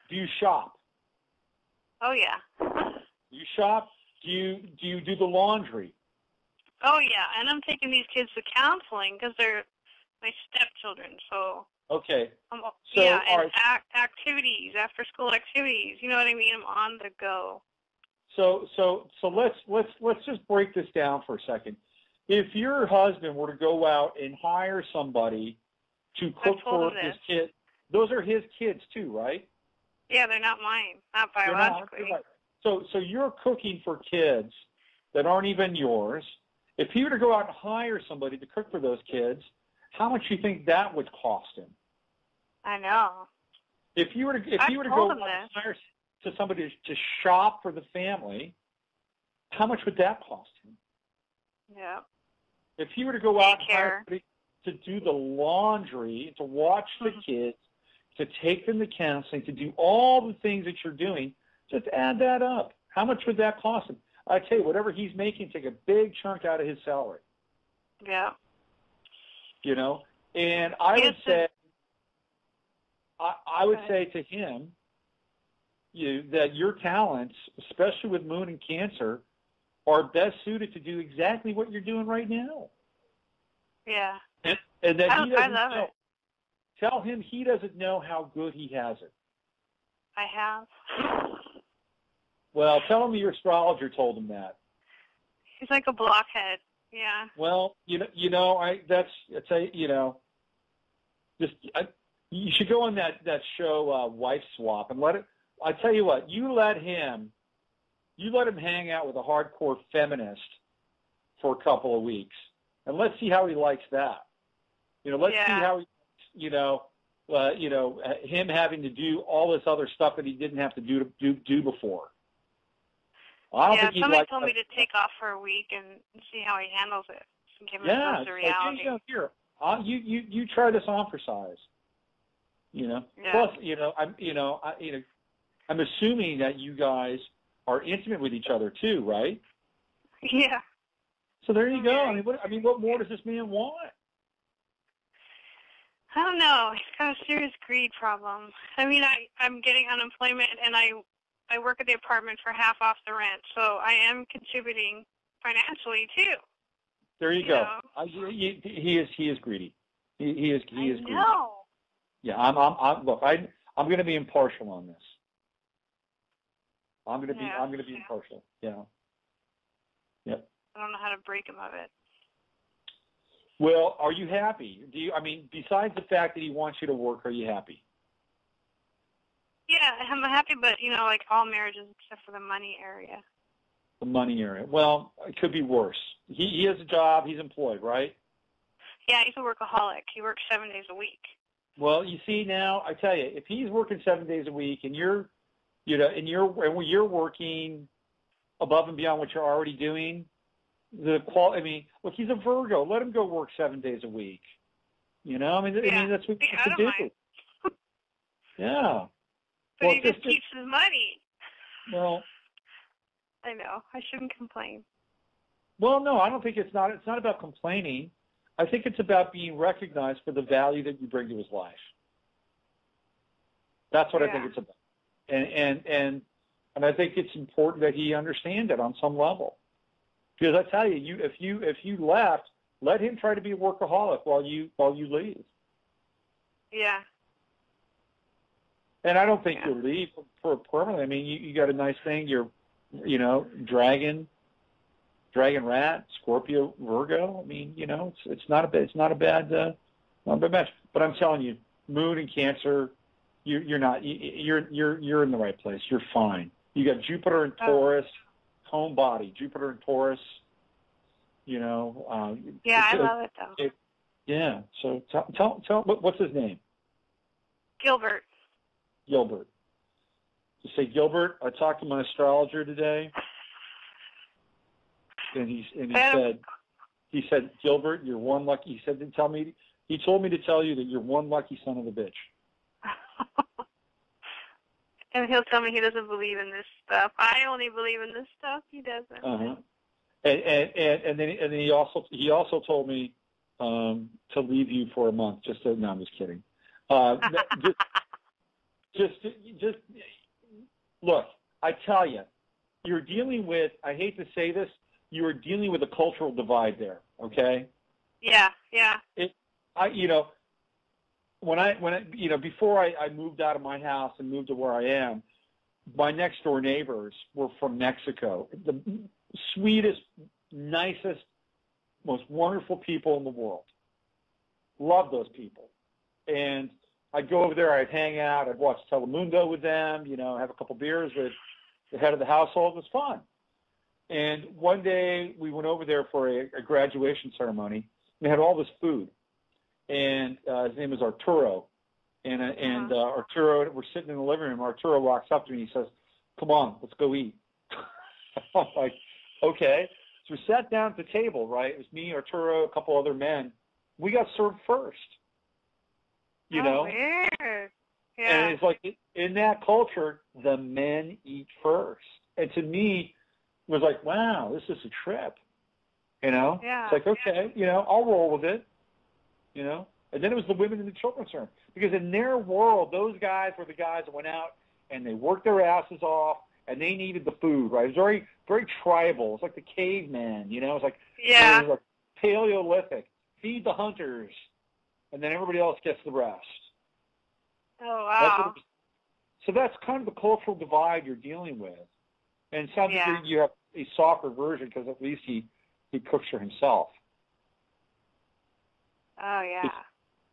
Do you shop? Oh, yeah. You shop? Do you do the laundry? Oh, yeah. And I'm taking these kids to counseling because they're my stepchildren. So. Okay. So, yeah, and activities, after-school activities. You know what I mean? I'm on the go. So let's just break this down for a second. If your husband were to go out and hire somebody to cook for his kid, those are his kids too, right? Yeah, they're not mine, not biologically. So you're cooking for kids that aren't even yours. If he were to go out and hire somebody to cook for those kids, how much do you think that would cost him? I know. If you were to go out and hire somebody to shop for the family, how much would that cost him? Yeah. If you were to go out and hire somebody to do the laundry, to watch the kids, to take them to counseling, to do all the things that you're doing, just add that up. How much would that cost him? I tell you, whatever he's making, take a big chunk out of his salary. Yeah. You know, and I would say, I would say to him, that your talents, especially with Moon and Cancer, are best suited to do exactly what you're doing right now. Yeah. And that he doesn't I love it. Tell him he doesn't know how good he has it. I have. Well, tell him your astrologer told him that. He's like a blockhead. Yeah. Well, you should go on that show, Wife Swap, and let it. I tell you what, you let him hang out with a hardcore feminist for a couple of weeks, and let's see how he likes that. Let's see how him having to do all this other stuff that he didn't have to do before. I don't think he'd somebody like told me to take off for a week and see how he handles it. Give him a dose of reality. Here, you try this on for size. Yeah. Plus, I'm assuming that you guys are intimate with each other too, right? Yeah. So there you go. What more does this man want? I don't know. He's got a serious greed problem. I'm getting unemployment, and I work at the apartment for half off the rent, so I am contributing financially too. There you go. He is greedy. He is greedy. No. Yeah, I'm going to be impartial on this. I'm going to be impartial. Yeah. Yep. I don't know how to break him of it. Well, are you happy? Besides the fact that he wants you to work, are you happy? Yeah, I'm happy, but like all marriages except for the money area. The money area. Well, it could be worse. He has a job. He's employed, right? Yeah, he's a workaholic. He works 7 days a week. Well, you see now, I tell you, if he's working 7 days a week and you're working above and beyond what you're already doing, look, he's a Virgo. Let him go work 7 days a week. That's what he has to do. Yeah. But he just keeps his money. Well, I know. I shouldn't complain. Well, no, I don't think it's not about complaining. I think it's about being recognized for the value that you bring to his life. That's what I think it's about. And I think it's important that he understand it on some level. Because I tell you, if you left, let him try to be a workaholic while you leave. Yeah. And I don't think you'll leave for permanently. You got a nice thing. You're, dragon, rat, Scorpio, Virgo. It's not a bad match. But I'm telling you, Moon and Cancer, you're not. You're in the right place. You're fine. You got Jupiter and Taurus, homebody. Jupiter and Taurus. Yeah, I love it though. Yeah. So tell what's his name? Gilbert. You say, Gilbert, I talked to my astrologer today, and he said, Gilbert, you're one lucky. He told me to tell you that you're one lucky son of a bitch. And he'll tell me he doesn't believe in this stuff. I only believe in this stuff. He doesn't. Uh-huh. And then he also told me to leave you for a month. No, I'm just kidding. just look. I tell you, you're dealing with. I hate to say this. You are dealing with a cultural divide there. Okay. Yeah. Before I moved out of my house and moved to where I am, my next door neighbors were from Mexico. The sweetest, nicest, most wonderful people in the world. Love those people. And I'd go over there, I'd hang out, I'd watch Telemundo with them, have a couple beers with the head of the household. It was fun. And one day we went over there for a graduation ceremony. They had all this food. And his name is Arturo. And Arturo, we're sitting in the living room. Arturo walks up to me and he says, "Come on, let's go eat." I'm like, okay. So we sat down at the table, right? It was me, Arturo, a couple other men. We got served first. Weird. Yeah. And it's like, in that culture, the men eat first. And to me, it was like, wow, this is a trip. Yeah. It's like, okay, I'll roll with it. And then it was the women and the children's room. Because in their world, those guys were the guys that went out and they worked their asses off and they needed the food, right? It was very, very tribal. It's like the caveman, It's like, yeah. It was like Paleolithic. Feed the hunters, and then everybody else gets the rest. Oh, wow. So that's kind of the cultural divide you're dealing with. And it sounds like you have a softer version because at least he cooks for himself. Oh, yeah.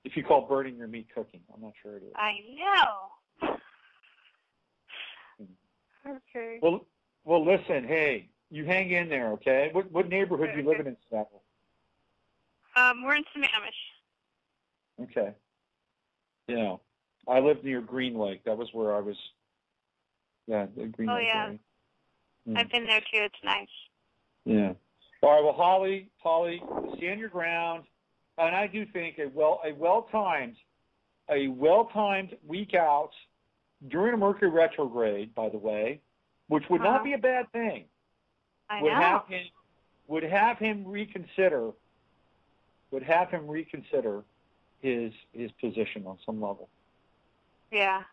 If you call burning your meat cooking, I'm not sure it is. I know. Okay. Well, listen, hey, you hang in there, okay? What neighborhood do you live in Seattle? We're in Sammamish. Okay. I lived near Green Lake. That was where I was. Yeah, the Green Lake. Yeah. Area. Yeah. I've been there too. It's nice. Yeah. All right. Well, Holly, stand your ground. And I do think a well-timed week out during a Mercury retrograde, by the way, which would not be a bad thing. I would know. have him reconsider his position on some level. Yeah.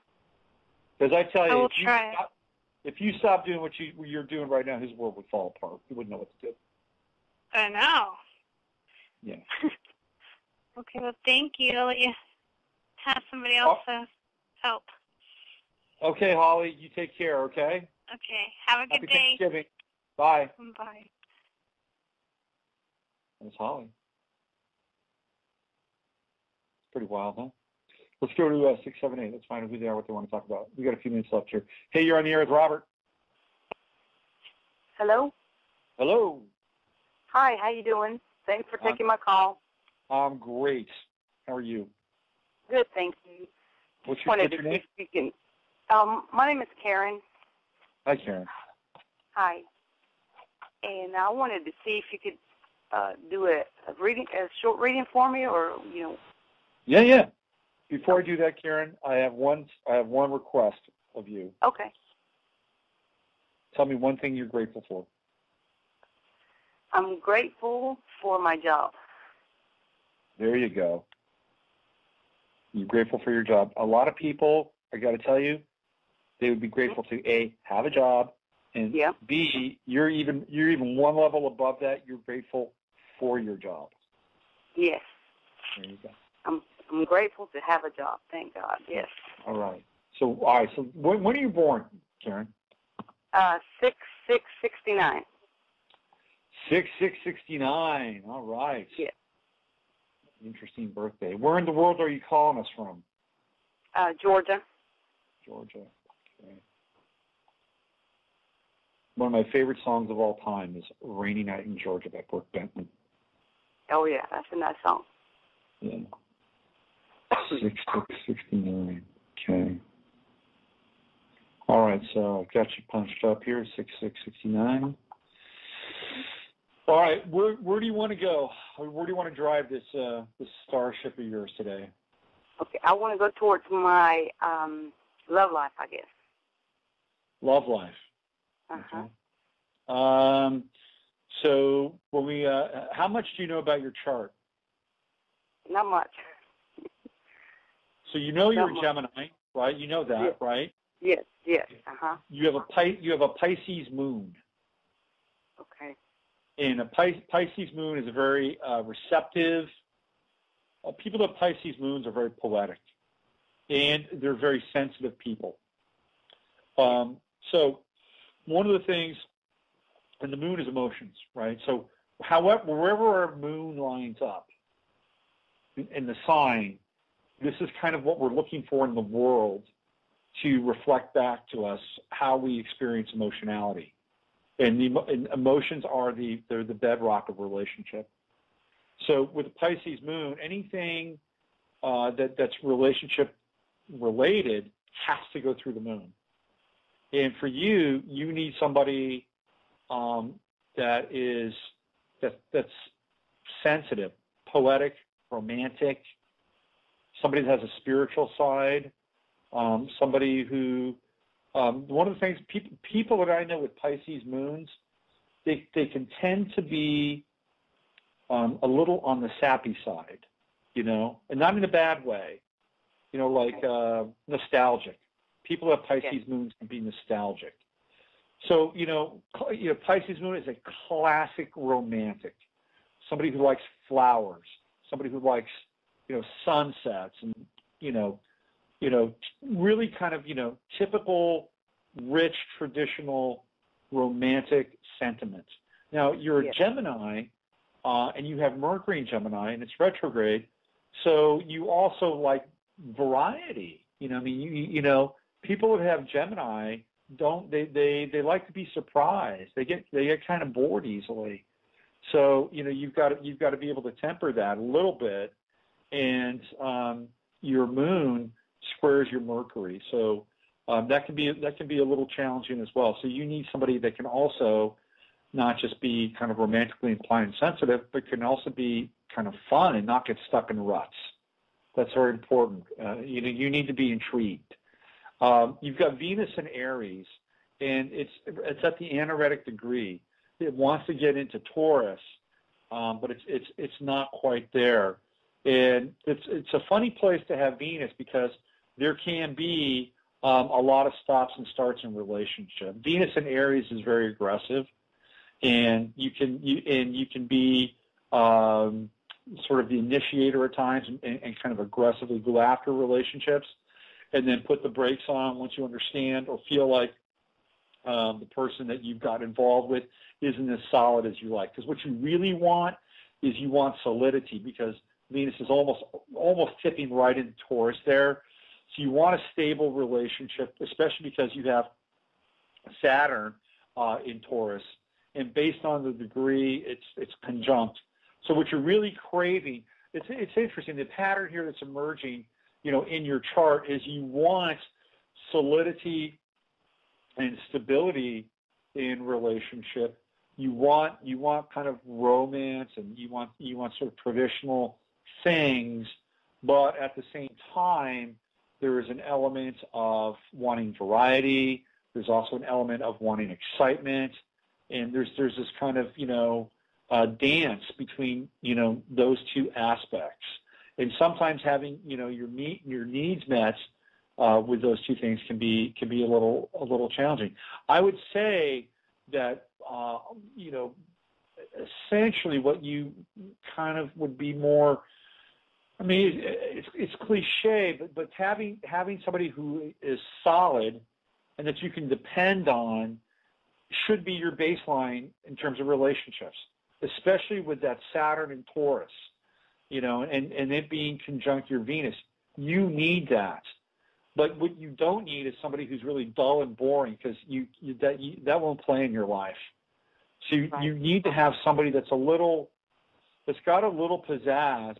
Because I tell you, if you stop doing what you're doing right now, his world would fall apart. He wouldn't know what to do. I know. Yeah. Okay, well, thank you. I'll let you have somebody else help. Okay, Holly, you take care, okay? Okay, have a good Happy day. Thanksgiving. Bye. Bye. That's Holly. Pretty wild, huh? Let's go to 678. Let's find out who they are, what they want to talk about. We got a few minutes left here. Hey, you're on the air with Robert. Hello? Hello. Hi, how you doing? Thanks for taking my call. I'm great. How are you? Good, thank you. What's your name? My name is Karen. Hi, Karen. Hi. And I wanted to see if you could do a short reading for me, or Yeah. Before I do that, Karen, I have one request of you. Okay. Tell me one thing you're grateful for. I'm grateful for my job. There you go. You're grateful for your job. A lot of people, I got to tell you, they would be grateful to A, have a job, and B, you're even one level above that. You're grateful for your job. Yes. There you go. I'm grateful to have a job. Thank God. Yes. All right. So when are you born, Karen? 6/6/69. 6/6/69. All right. Yes. Interesting birthday. Where in the world are you calling us from? Georgia. Georgia. Okay. One of my favorite songs of all time is "Rainy Night in Georgia" by Brooke Benton. Oh yeah, that's a nice song. Yeah. 6/6/69. Okay. All right, so I've got you punched up here, 6/6/69. All right, where do you want to go? Where do you want to drive this starship of yours today? Okay, I want to go towards my love life, I guess. Love life. Uh-huh. Okay. So when we, how much do you know about your chart? Not much. So you know you're a Gemini. right? You know that, yes. right? Yes, yes. Uh-huh. You have a Pisces moon. Okay. And a Pisces moon is a very receptive. People that have Pisces moons are very poetic, and they're very sensitive people. So one of the things, and the moon is emotions, right? So wherever our moon lines up in the sign, this is kind of what we're looking for in the world to reflect back to us how we experience emotionality. And emotions are they're the bedrock of relationship. So with the Pisces moon, anything that's relationship related has to go through the moon. And for you, you need somebody that's sensitive, poetic, romantic, somebody that has a spiritual side, somebody who one of the things people that I know with Pisces moons, they can tend to be a little on the sappy side, and not in a bad way, like nostalgic. People that have Pisces moons can be nostalgic. So, Pisces moon is a classic romantic. Somebody who likes flowers, somebody who likes, sunsets and, really kind of, typical, rich, traditional, romantic sentiments. Now, you're a Gemini, and you have Mercury in Gemini, and it's retrograde, so you also like variety. People that have Gemini they like to be surprised. They get kind of bored easily. So you've got to be able to temper that a little bit, and your moon squares your Mercury, so that can be a little challenging as well. So you need somebody that can also not just be kind of romantically inclined and sensitive, but can also be kind of fun and not get stuck in ruts. That's very important. You need to be intrigued. You've got Venus in Aries, and it's at the anaretic degree. It wants to get into Taurus, but it's not quite there. And it's a funny place to have Venus because there can be a lot of stops and starts in relationship. Venus in Aries is very aggressive, and you can be sort of the initiator at times and kind of aggressively go after relationships, and then put the brakes on once you understand or feel like the person that you've got involved with isn't as solid as you like. Because what you really want is you want solidity, because Venus is almost tipping right into Taurus there. So you want a stable relationship, especially because you have Saturn in Taurus, and based on the degree, it's conjunct. So what you're really craving, it's interesting. The pattern here that's emerging, in your chart is you want solidity and stability in relationship. You want kind of romance, and you want sort of traditional things, but at the same time, there is an element of wanting variety. There's also an element of wanting excitement, and there's this kind of dance between those two aspects. And sometimes having your needs met with those two things can be a little challenging. I would say that essentially what you kind of would be more. I mean, it's cliche, but having somebody who is solid and that you can depend on should be your baseline in terms of relationships, especially with that Saturn and Taurus, and it being conjunct your Venus. You need that. But what you don't need is somebody who's really dull and boring, because that won't play in your life. So you need to have somebody that's got a little pizzazz,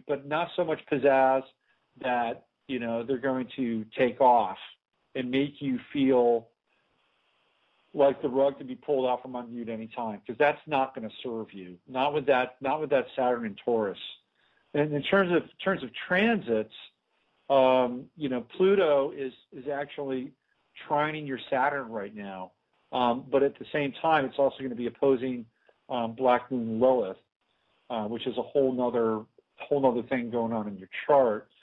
but not so much pizzazz that they're going to take off and make you feel like the rug to be pulled out from under you at any time, because that's not going to serve you. Not with that Saturn and Taurus. And in terms of transits, Pluto is actually trining your Saturn right now, but at the same time, it's also going to be opposing Black Moon Lilith, which is a whole nother thing going on in your chart.